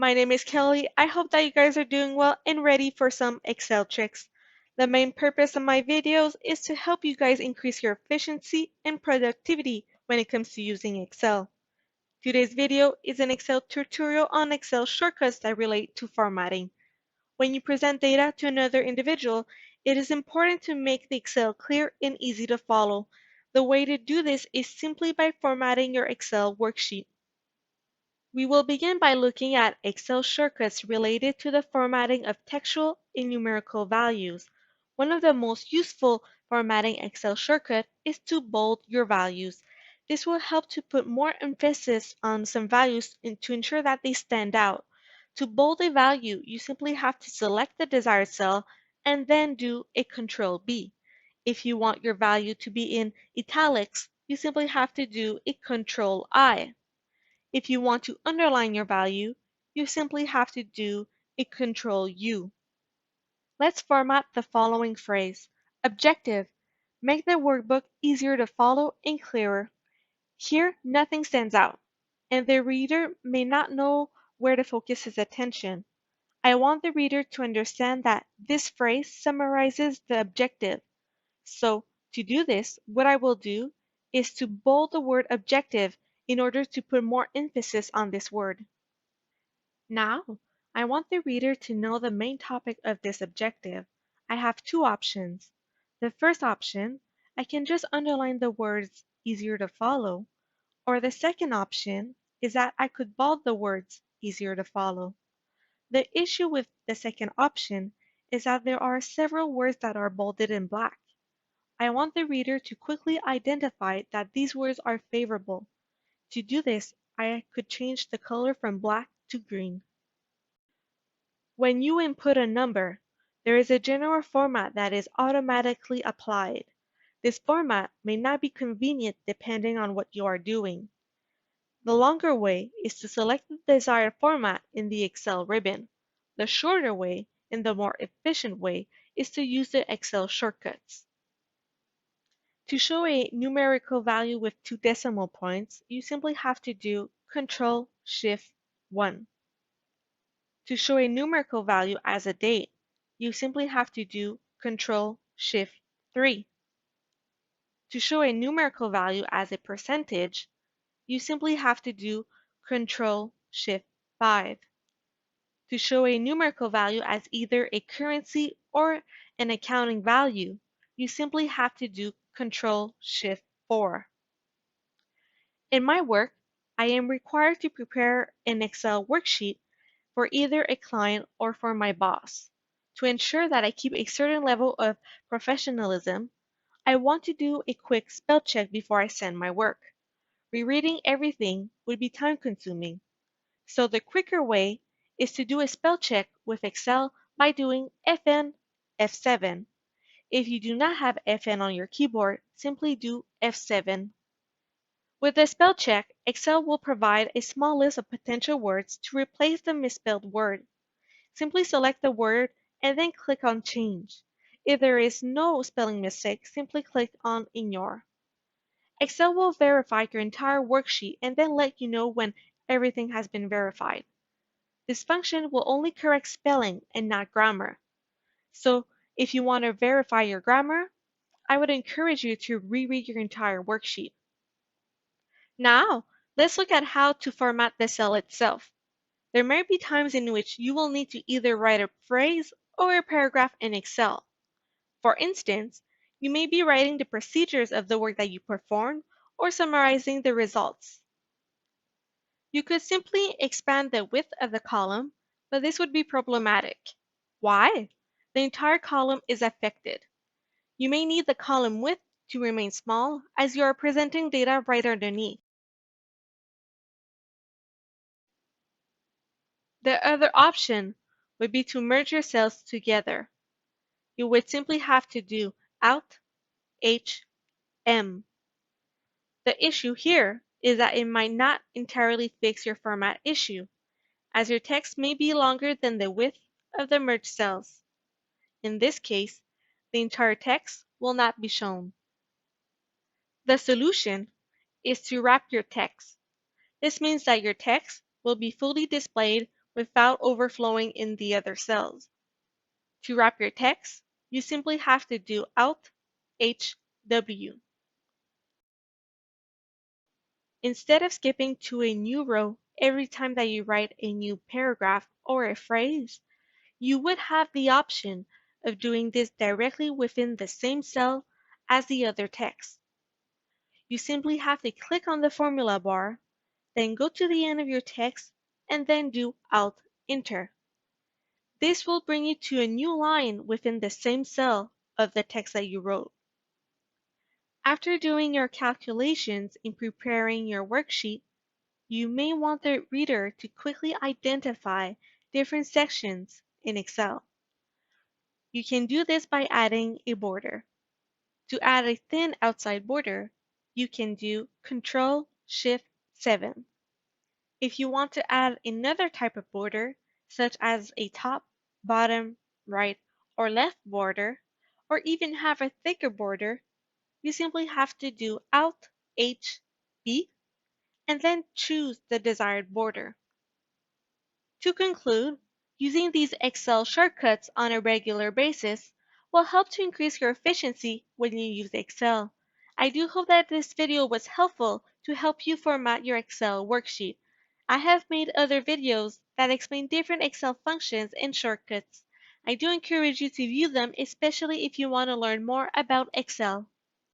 My name is Kelly. I hope that you guys are doing well and ready for some Excel tricks. The main purpose of my videos is to help you guys increase your efficiency and productivity when it comes to using Excel. Today's video is an Excel tutorial on Excel shortcuts that relate to formatting. When you present data to another individual, it is important to make the Excel clear and easy to follow. The way to do this is simply by formatting your Excel worksheet. We will begin by looking at Excel shortcuts related to the formatting of textual and numerical values. One of the most useful formatting Excel shortcut is to bold your values. This will help to put more emphasis on some values and to ensure that they stand out. To bold a value, you simply have to select the desired cell and then do a Control B. If you want your value to be in italics, you simply have to do a Control I. If you want to underline your value, you simply have to do a Control U. Let's format the following phrase. Objective. Make the workbook easier to follow and clearer. Here, nothing stands out, and the reader may not know where to focus his attention. I want the reader to understand that this phrase summarizes the objective. So, to do this, what I will do is to bold the word objective in order to put more emphasis on this word. Now, I want the reader to know the main topic of this objective. I have two options. The first option, I can just underline the words easier to follow, or the second option is that I could bold the words easier to follow. The issue with the second option is that there are several words that are bolded in black. I want the reader to quickly identify that these words are favorable. To do this, I could change the color from black to green. When you input a number, there is a general format that is automatically applied. This format may not be convenient depending on what you are doing. The longer way is to select the desired format in the Excel ribbon. The shorter way and the more efficient way is to use the Excel shortcuts. To show a numerical value with 2 decimal points, you simply have to do Control-Shift-1. To show a numerical value as a date, you simply have to do Control-Shift-3. To show a numerical value as a percentage, you simply have to do Control-Shift-5. To show a numerical value as either a currency or an accounting value, you simply have to do Control-Shift-4. In my work, I am required to prepare an Excel worksheet for either a client or for my boss. To ensure that I keep a certain level of professionalism, I want to do a quick spell check before I send my work. Rereading everything would be time consuming. So the quicker way is to do a spell check with Excel by doing Fn F7. If you do not have Fn on your keyboard, simply do F7. With the spell check, Excel will provide a small list of potential words to replace the misspelled word. Simply select the word and then click on Change. If there is no spelling mistake, simply click on Ignore. Excel will verify your entire worksheet and then let you know when everything has been verified. This function will only correct spelling and not grammar. So if you want to verify your grammar, I would encourage you to reread your entire worksheet. Now, let's look at how to format the cell itself. There may be times in which you will need to either write a phrase or a paragraph in Excel. For instance, you may be writing the procedures of the work that you performed or summarizing the results. You could simply expand the width of the column, but this would be problematic. Why? The entire column is affected. You may need the column width to remain small as you are presenting data right underneath. The other option would be to merge your cells together. You would simply have to do Alt H M. The issue here is that it might not entirely fix your format issue, as your text may be longer than the width of the merged cells. In this case, the entire text will not be shown. The solution is to wrap your text. This means that your text will be fully displayed without overflowing in the other cells. To wrap your text, you simply have to do Alt H W. Instead of skipping to a new row every time that you write a new paragraph or a phrase, you would have the option of doing this directly within the same cell as the other text. You simply have to click on the formula bar, then go to the end of your text, and then do Alt Enter. This will bring you to a new line within the same cell of the text that you wrote. After doing your calculations in preparing your worksheet, you may want the reader to quickly identify different sections in Excel. You can do this by adding a border. To add a thin outside border, you can do Ctrl-Shift-7. If you want to add another type of border, such as a top, bottom, right, or left border, or even have a thicker border, you simply have to do Alt-H-B and then choose the desired border. To conclude, using these Excel shortcuts on a regular basis will help to increase your efficiency when you use Excel. I do hope that this video was helpful to help you format your Excel worksheet. I have made other videos that explain different Excel functions and shortcuts. I do encourage you to view them, especially if you want to learn more about Excel.